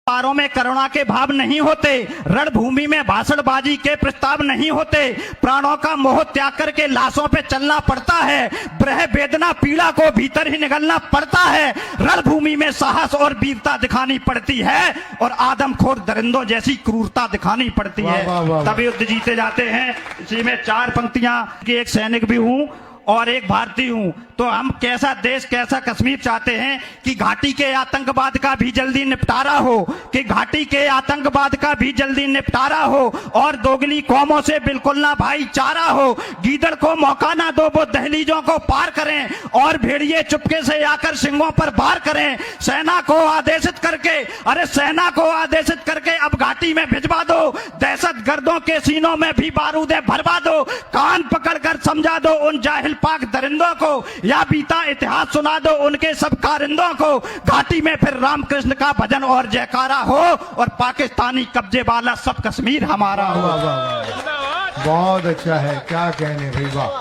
पारों में करुणा के भाव नहीं होते, रणभूमि में भाषणबाजी के प्रस्ताव नहीं होते, प्राणों का मोह त्याग करके लाशों पे चलना पड़ता है, ब्रह वेदना पीड़ा को भीतर ही निगलना पड़ता है, रणभूमि में साहस और वीरता दिखानी पड़ती है और आदमखोर दरिंदों जैसी क्रूरता दिखानी पड़ती है, तभी युद्ध जीते जाते हैं। इसी में 4 पंक्तियां कि एक सैनिक भी हूं और एक भारतीय हूं, तो हम कैसा देश कैसा कश्मीर चाहते हैं कि घाटी के आतंकवाद का भी जल्दी निपटारा हो, कि घाटी के आतंकवाद का भी जल्दी निपटारा हो और दोगली कौमों से बिल्कुल ना भाईचारा हो, गीदड़ को मौका ना दो वो दहलीजों को पार करें और भेड़िए चुपके से आकर सिंगों पर वार करें, सेना को आदेशित करके, अरे सेना को आदेशित करके अब घाटी में भिजवा दो, दहशत गर्दों के सीनों में भी बारूदे भरवा दो, कान पकड़कर समझा दो उन जाहिल पाक दरिंदों को, या बीता इतिहास सुना दो उनके सब कारिंदों को, घाटी में फिर रामकृष्ण का भजन और जयकारा हो और पाकिस्तानी कब्जे वाला सब कश्मीर हमारा हो। बहुत अच्छा है, क्या कहने भाई, वाह।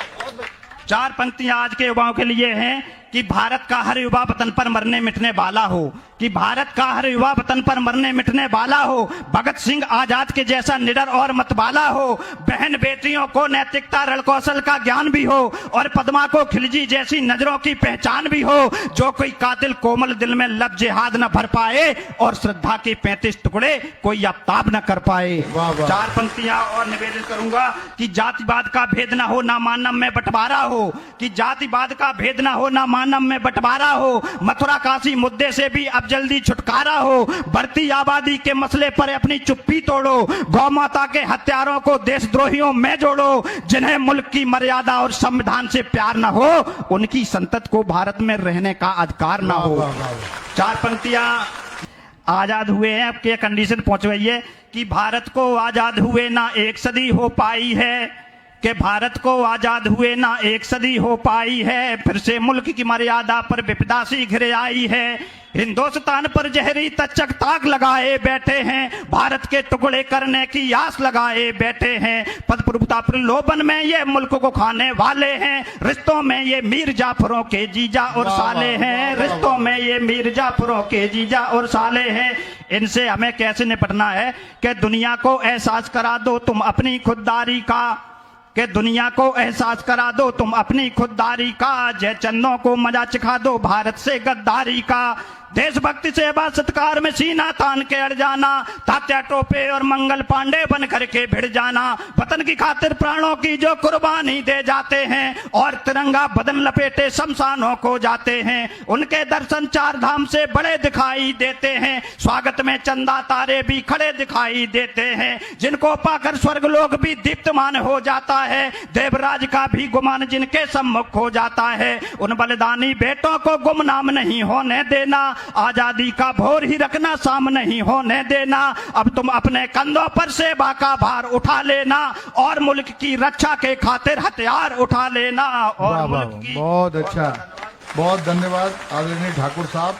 4 पंक्तियां आज के युवाओं के लिए हैं कि भारत का हर युवा वतन पर मरने मिटने वाला हो, कि भारत का हर युवा वतन पर मरने मिटने वाला हो, भगत सिंह आजाद के जैसा निडर और मतवाला हो, बहन बेटियों को नैतिकता रण कौशल का ज्ञान भी हो और पद्मा को खिलजी जैसी नजरों की पहचान भी हो, जो कोई कातिल कोमल दिल में लब जिहाद न भर पाए और श्रद्धा के 35 टुकड़े कोई आफ्ताब न कर पाए। 4 पंक्तियां और निवेदित करूंगा कि जातिवाद का भेद न हो ना मानव में बंटवारा हो, कि जातिवाद का भेद न हो ना मानव में बंटवारा हो, मथुरा काशी मुद्दे से भी अब जल्दी छुटकारा हो, बढ़ती आबादी के मसले पर अपनी चुप्पी तोड़ो, गौ माता के हत्यारों को देशद्रोहियों में जोड़ो, जिन्हें मुल्क की मर्यादा और संविधान से प्यार न हो उनकी संतत को भारत में रहने का अधिकार न हो। 4 पंक्तियां आजाद हुए हैं, अब के कंडीशन पहुंच गई है कि भारत को आजाद हुए ना 1 सदी हो पाई है, कि भारत को आजाद हुए ना 1 सदी हो पाई है, फिर से मुल्क की मर्यादा पर विपदा सी घिर आई है, हिंदुस्तान पर जहरी तचक ताक लगाए बैठे हैं, भारत के टुकड़े करने की आस लगाए बैठे हैं, पद प्रभुता प्रलोभन में ये मुल्क को खाने वाले हैं, रिश्तों में ये मीर जाफरों के जीजा और साले हैं, रिश्तों में ये मीर जाफरों के जीजा और साले हैं। इनसे हमें कैसे निपटना है कि दुनिया को एहसास करा दो तुम अपनी खुददारी का, कि दुनिया को एहसास करा दो तुम अपनी खुददारी का, जय चंदों को मजा चिखा दो भारत से गद्दारी का, देशभक्ति सेवा सत्कार में सीना तान के अड़ जाना, तात्या टोपे और मंगल पांडे बन करके भिड़ जाना, वतन की खातिर प्राणों की जो कुर्बानी दे जाते हैं और तिरंगा बदन लपेटे शमशानों को जाते हैं, उनके दर्शन 4 धाम से बड़े दिखाई देते हैं, स्वागत में चंदा तारे भी खड़े दिखाई देते हैं, जिनको पाकर स्वर्ग लोग भी दीप्तमान हो जाता है, देवराज का भी गुमान जिनके सम्मुख हो जाता है, उन बलिदानी बेटों को गुमनाम नहीं होने देना, आजादी का भोर ही रखना शाम नहीं होने देना, अब तुम अपने कंधों पर सेवा का भार उठा लेना और मुल्क की रक्षा के खातिर हथियार उठा लेना और मुल्क की। बहुत अच्छा, बहुत धन्यवाद आदरणीय ठाकुर साहब।